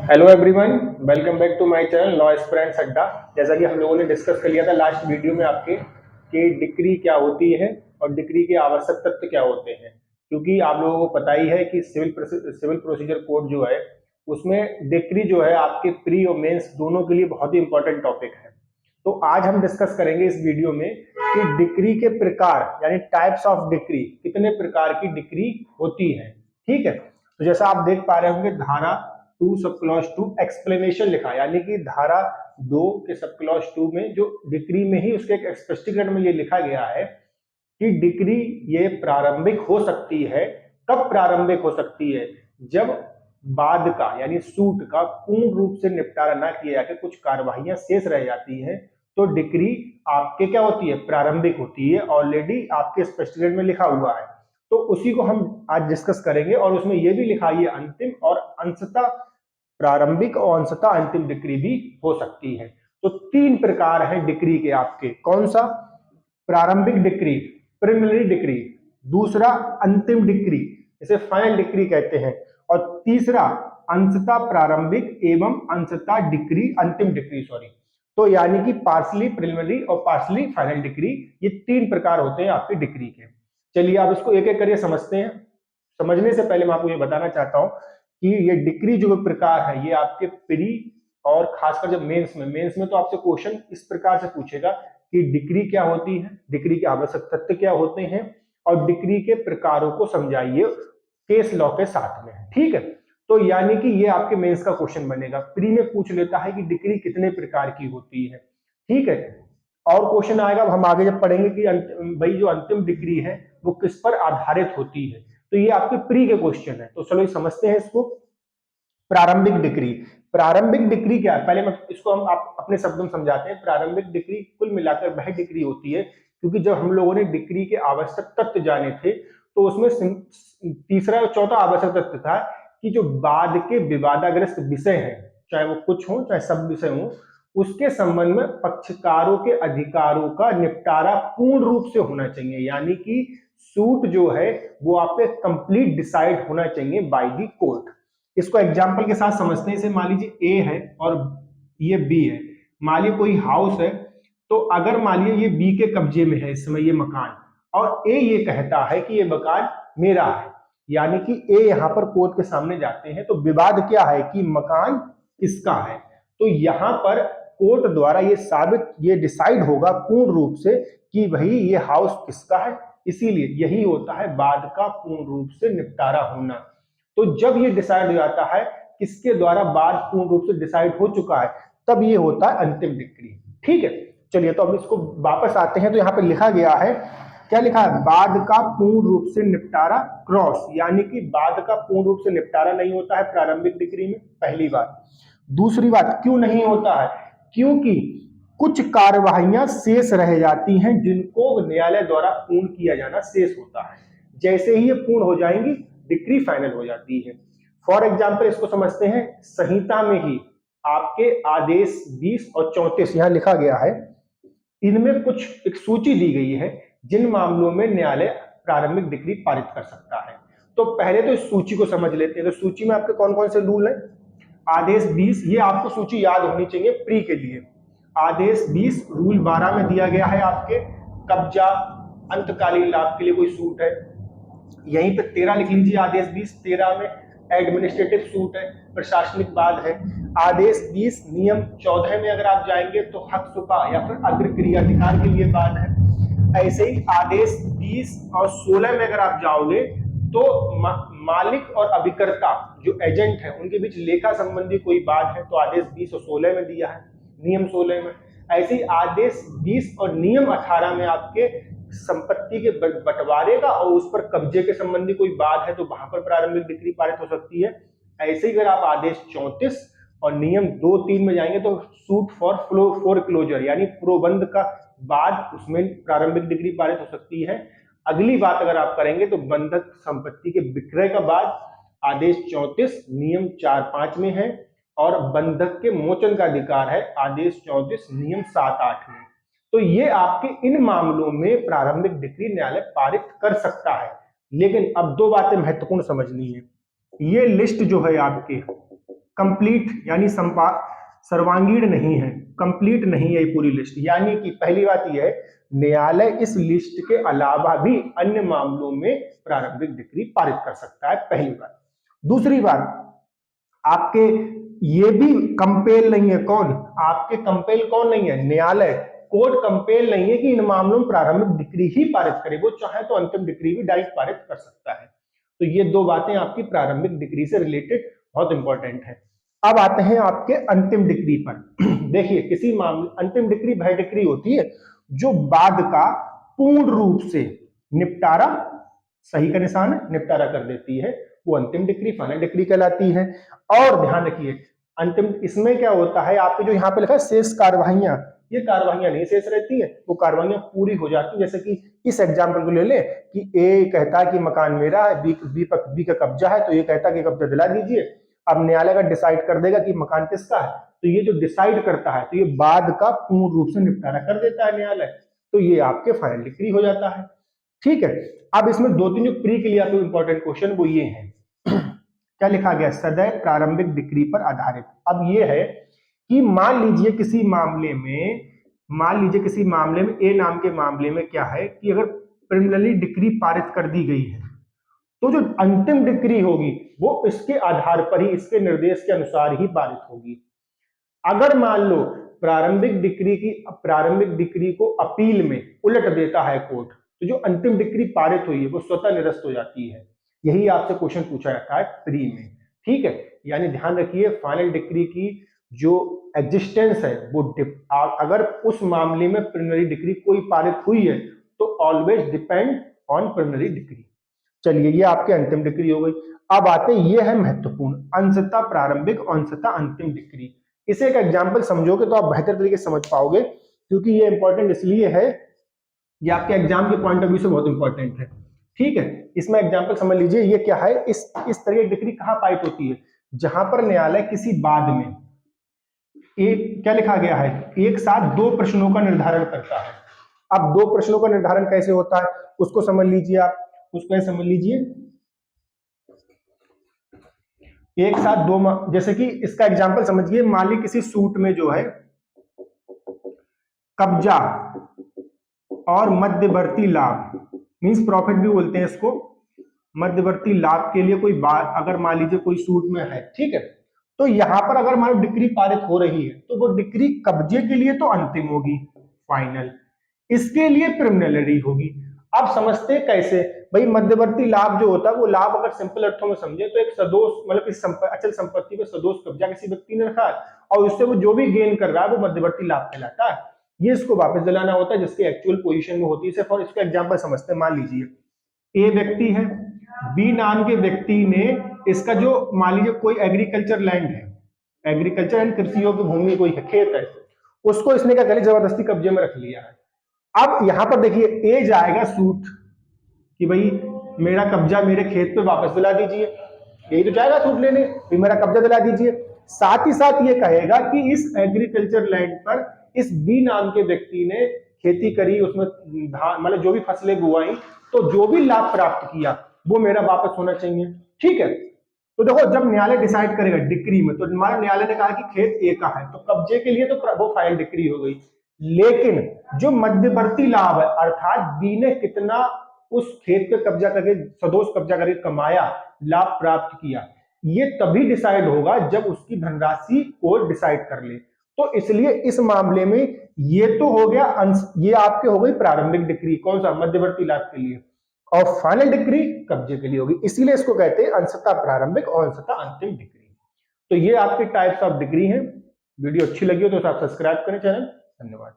Hello everyone, welcome back to my channel law aspirants Adda. जैसा कि हम लोगों ने डिस्कस कर लिया था लास्ट वीडियो में आपके कि डिक्री क्या होती है और डिक्री के आवश्यक तत्व क्या होते हैं। क्योंकि आप लोगों को पता ही है कि सिविल प्रोसीजर कोड जो है उसमें डिक्री जो है आपके प्री और मेंस दोनों के लिए बहुत ही इंपॉर्टेंट टॉपिक है। तो आज हम डिस्कस करेंगे इस वीडियो में कि डिक्री के प्रकार यानी टाइप्स ऑफ डिक्री, कितने प्रकार की डिक्री होती है। ठीक है, तो जैसा आप देख पा रहे होंगे धारा 2 सब क्लॉज 2 एक्सप्लेनेशन लिखा, यानी कि धारा 2 के सब क्लॉज 2 में जो डिक्री में ही उसके एक स्पष्टीकरण में ये लिखा गया है कि डिक्री ये प्रारंभिक हो सकती है। कब प्रारंभिक हो सकती है? जब बाद का यानी सूट का पूर्ण रूप से निपटारा ना किया जाके कुछ कार्यवाहियां शेष रह जाती हैं तो डिक्री आपके क्या होती है? प्रारंभिक होती है। ऑलरेडी आपके स्पष्टीकरण में लिखा हुआ है, तो उसी को हम आज डिस्कस करेंगे। और उसमें यह भी लिखा है अंतिम और अंशतः प्रारंभिक और अंशतः अंतिम डिक्री भी हो सकती है। तो तीन प्रकार है डिक्री के आपके। कौन सा? प्रारंभिक डिक्री, प्रिलिमिनरी डिक्री। दूसरा अंतिम डिक्री, इसे फाइनल डिक्री कहते हैं। और तीसरा अंशतः प्रारंभिक एवं अंशतः डिक्री, अंतिम डिक्री सॉरी। तो यानी कि पार्शली प्रिलिमिनरी और पार्शली फाइनल डिक्री, ये तीन प्रकार होते हैं आपके डिक्री के। चलिए आप इसको एक एक करके समझते हैं। समझने से पहले मैं आपको ये बताना चाहता हूं कि ये डिक्री जो प्रकार है ये आपके प्री और खासकर जब मेंस में तो आपसे क्वेश्चन इस प्रकार से पूछेगा कि डिक्री क्या होती है, डिक्री के आवश्यक तत्व क्या होते हैं और डिक्री के प्रकारों को समझाइए केस लॉ के साथ में। ठीक है, तो यानी कि ये आपके मेंस का क्वेश्चन बनेगा। प्री में पूछ लेता है कि डिक्री कितने प्रकार की होती है। ठीक है, और क्वेश्चन आएगा हम आगे जब पढ़ेंगे कि भाई जो अंतिम डिक्री है वो किस पर आधारित होती है। तो ये आपके प्री के क्वेश्चन है। तो चलो ये समझते हैं इसको। प्रारंभिक डिक्री, प्रारंभिक डिक्री क्या है? पहले मैं इसको हम आप अपने शब्दों में समझाते हैं। प्रारंभिक डिक्री कुल मिलाकर वह डिक्री होती है, क्योंकि जब हम लोगों ने डिक्री के आवश्यक तत्व जाने थे तो उसमें तीसरा और चौथा आवश्यक तत्व था कि जो बाद के विवादाग्रस्त विषय हैं, चाहे वो कुछ हो चाहे सब विषय हो, उसके संबंध में पक्षकारों के अधिकारों का निपटारा पूर्ण रूप से होना चाहिए। यानी कि सूट जो है वो आप पे कंप्लीट डिसाइड होना चाहिए बाय द कोर्ट। इसको एग्जाम्पल के साथ समझते हैं। इसे मान लीजिए ए है और ये बी है। मान लीजिए कोई हाउस है, तो अगर मान लीजिए ये बी के कब्जे में है इस समय ये मकान, और ए ये कहता है कि ये मकान मेरा है, यानी कि ए यहां पर कोर्ट के सामने जाते हैं, तो विवाद क्या है कि मकान किसका है। तो यहां पर कोर्ट द्वारा ये डिसाइड होगा पूर्ण रूप से कि भाई ये हाउस किसका है। इसीलिए यही होता है बाद का पूर्ण रूप से निपटारा होना। तो जब ये डिसाइड हो जाता है किसके द्वारा, बाद पूर्ण रूप से डिसाइड हो चुका है, तब ये होता है अंतिम डिक्री। ठीक है, चलिए तो अब इसको वापस आते हैं। तो यहाँ पे लिखा गया है, क्या लिखा है? बाद का पूर्ण रूप से निपटारा क्रॉस, यानी कि बाद का पूर्ण रूप से निपटारा नहीं होता है प्रारंभिक डिक्री में, पहली बात। दूसरी बात, क्यों नहीं होता है? क्योंकि कुछ कार्यवाहियां शेष रह जाती हैं जिनको न्यायालय द्वारा पूर्ण किया जाना शेष होता है। जैसे ही ये पूर्ण हो जाएंगी डिक्री फाइनल हो जाती है। फॉर एग्जाम्पल इसको समझते हैं। संहिता में ही आपके आदेश 20 और 34 यहां लिखा गया है, इनमें कुछ एक सूची दी गई है जिन मामलों में न्यायालय प्रारंभिक डिक्री पारित कर सकता है। तो पहले तो इस सूची को समझ लेते हैं। तो सूची में आपके कौन कौन से रूल हैं? आदेश 20, ये आपको सूची याद होनी चाहिए प्री के लिए। आदेश 20 रूल 12 में दिया गया है आपके कब्जा अंतकालीन लाभ के लिए कोई सूट है। यहीं पे 13 लिख लीजिए। आदेश 20 13 में एडमिनिस्ट्रेटिव सूट है, प्रशासनिक वाद है। आदेश 20 नियम 14 में अगर आप जाएंगे तो हक सुपा या फिर अग्र क्रियाधिकार के लिए वाद है। ऐसे ही आदेश 20 और 16 में अगर आप जाओगे तो मालिक और अभिकर्ता जो एजेंट है उनके बीच लेखा संबंधी कोई बात है, तो आदेश 20 और 16 में दिया है, नियम 16 में। ऐसे ही आदेश 20 और नियम 18 में आपके संपत्ति के बंटवारे का और उस पर कब्जे के संबंधी कोई बात है, तो वहां पर प्रारंभिक डिक्री पारित हो सकती है। ऐसे ही अगर आप आदेश 34 और नियम 2-3 में जाएंगे तो सूट फॉर क्लोजर यानी प्रोबंध का बाद, उसमें प्रारंभिक डिक्री पारित हो सकती है। अगली बात अगर आप करेंगे तो बंधक संपत्ति के विक्रय का बाद आदेश 34 नियम 4-5 में है, और बंधक के मोचन का अधिकार है आदेश 34 नियम 7-8 में। तो ये आपके इन मामलों में प्रारंभिक डिक्री न्यायालय पारित कर सकता है। लेकिन अब दो बातें महत्वपूर्ण समझनी है। ये लिस्ट जो है आपके कंप्लीट यानी सर्वांगीण नहीं है, कंप्लीट नहीं है ये पूरी लिस्ट। यानी कि पहली बात यह है, न्यायालय इस लिस्ट के अलावा भी अन्य मामलों में प्रारंभिक डिक्री पारित कर सकता है, पहली बात। दूसरी बात, आपके ये भी कंपेल नहीं है, कौन आपके कंपेल कौन नहीं है, न्यायालय, कोर्ट कंपेल नहीं है कि इन मामलों में प्रारंभिक डिक्री ही पारित करे, वो चाहे तो अंतिम डिक्री भी डायरेक्ट पारित कर सकता है। तो ये दो बातें आपकी प्रारंभिक डिक्री से रिलेटेड बहुत इंपॉर्टेंट है। अब आते हैं आपके अंतिम डिक्री पर। देखिए, किसी मामले, अंतिम डिक्री वह डिक्री होती है जो बाद का पूर्ण रूप से निपटारा, सही का निशान है, निपटारा कर देती है, वो अंतिम डिक्री, फाइनल डिक्री कहलाती है। और ध्यान रखिए, अंतिम इसमें क्या होता है, आपके जो यहाँ पे लिखा है शेष कार्यवाहियां, ये कार्यवाहियां नहीं शेष रहती है, वो कार्यवाहियां पूरी हो जाती है। जैसे कि इस एग्जाम्पल को ले लें कि ए कहता है कि मकान मेरा है, बी का कब्जा है, तो ये कहता है कि कब्जा दिला दीजिए। अब न्यायालय का डिसाइड कर देगा कि मकान किसका है, तो ये जो डिसाइड करता है, तो ये बाद का पूर्ण रूप से निपटारा कर देता है न्यायालय, तो ये आपके फाइनल डिक्री हो जाता है। ठीक है, अब इसमें दो तीन जो प्री के लिए आपको इंपॉर्टेंट क्वेश्चन वो ये है, क्या लिखा गया, सदैव प्रारंभिक डिक्री पर आधारित। अब ये है कि मान लीजिए किसी मामले में ए नाम के मामले में क्या है कि अगर प्रिलिमिनरी डिक्री पारित कर दी गई है, तो जो अंतिम डिक्री होगी वो इसके आधार पर ही, इसके निर्देश के अनुसार ही पारित होगी। अगर मान लो प्रारंभिक डिक्री को अपील में उलट देता है कोर्ट, तो जो अंतिम डिक्री पारित हुई है वो स्वतः निरस्त हो जाती है। यही आपसे क्वेश्चन पूछा जाता है प्री में। ठीक है, यानी ध्यान रखिए, फाइनल डिक्री की जो एग्जिस्टेंस है वो अगर उस मामले में प्रिलिमिनरी डिक्री कोई पारित हुई है तो always depend on preliminary decree. चलिए, ये आपके अंतिम डिक्री हो गई। अब आते हैं, ये है महत्वपूर्ण, अंशतः प्रारंभिक और अंशतः अंतिम डिक्री। इसे एक एग्जाम्पल समझोगे तो आप बेहतर तरीके से समझ पाओगे, क्योंकि ये इंपॉर्टेंट इसलिए है, ये आपके एग्जाम के पॉइंट ऑफ व्यू से बहुत इंपॉर्टेंट है। ठीक है, इसमें एग्जाम्पल समझ लीजिए, ये क्या है, इस तरह की डिक्री कहां पारित होती है, जहां पर न्यायालय किसी बाद में एक, क्या लिखा गया है, एक साथ दो प्रश्नों का निर्धारण करता है। अब दो प्रश्नों का निर्धारण कैसे होता है उसको समझ लीजिए, आप उसको समझ लीजिए, एक साथ दो, जैसे कि इसका एग्जांपल समझिए, मान ली किसी सूट में जो है कब्जा और मध्यवर्ती लाभ, मींस प्रॉफिट भी बोलते हैं इसको, मध्यवर्ती लाभ के लिए कोई बात अगर मान लीजिए कोई सूट में है, ठीक है, तो यहां पर अगर मान लो डिक्री पारित हो रही है तो वो डिक्री कब्जे के लिए तो अंतिम होगी, फाइनल, इसके लिए प्रिलिमिनरी होगी। अब समझते कैसे भाई, मध्यवर्ती लाभ जो होता है वो लाभ अगर सिंपल अर्थों में समझे तो एक सदोष, मतलब इस अचल संपत्ति पे सदोष कब्जा किसी व्यक्ति ने रखा है और उससे वो जो भी गेन कर रहा है वो मध्यवर्ती लाभ कहलाता है। ये इसको वापस दिलाना होता है जिसकी एक्चुअल पोजीशन में होती है। सिर्फ और इसका एग्जांपल समझते हैं, मान लीजिए ए व्यक्ति है, बी नाम के व्यक्ति ने इसका जो मान लीजिए कोई एग्रीकल्चर लैंड है, एग्रीकल्चर एंड कृषि योग्य भूमि कोई खेत है, उसको इसने क्या कर जबरदस्ती कब्जे में रख लिया है। अब यहां पर देखिए ए जाएगा सूट कि भाई मेरा कब्जा मेरे खेत पे वापस दिला दीजिए, यही तो जाएगा सूट लेने, भाई मेरा कब्जा दिला दीजिए। साथ ही साथ ये कहेगा कि इस एग्रीकल्चर लैंड पर इस बी नाम के व्यक्ति ने खेती करी, उसमें धान मतलब जो भी फसलें बुआई, तो जो भी लाभ प्राप्त किया वो मेरा वापस होना चाहिए। ठीक है, तो देखो जब न्यायालय डिसाइड करेगा डिक्री में, तो न्यायालय ने कहा कि खेत ए का है तो कब्जे के लिए तो वो फाइनल डिक्री हो गई, लेकिन जो मध्यवर्ती लाभ है अर्थात बी ने कितना उस खेत पे कब्जा करके सदोष कब्जा करके कमाया, लाभ प्राप्त किया, ये तभी डिसाइड होगा जब उसकी धनराशि कोर्ट डिसाइड कर ले। तो इसलिए इस मामले में ये तो हो गया ये आपके हो गई प्रारंभिक डिक्री, कौन सा, मध्यवर्ती लाभ के लिए, और फाइनल डिक्री कब्जे के लिए होगी। इसीलिए इसको कहते हैं अंशतः प्रारंभिक और अंशतः अंतिम डिक्री। तो ये आपके टाइप्स ऑफ डिग्री हैं। वीडियो अच्छी लगी हो तो आप सब्सक्राइब करें चैनल। धन्यवाद।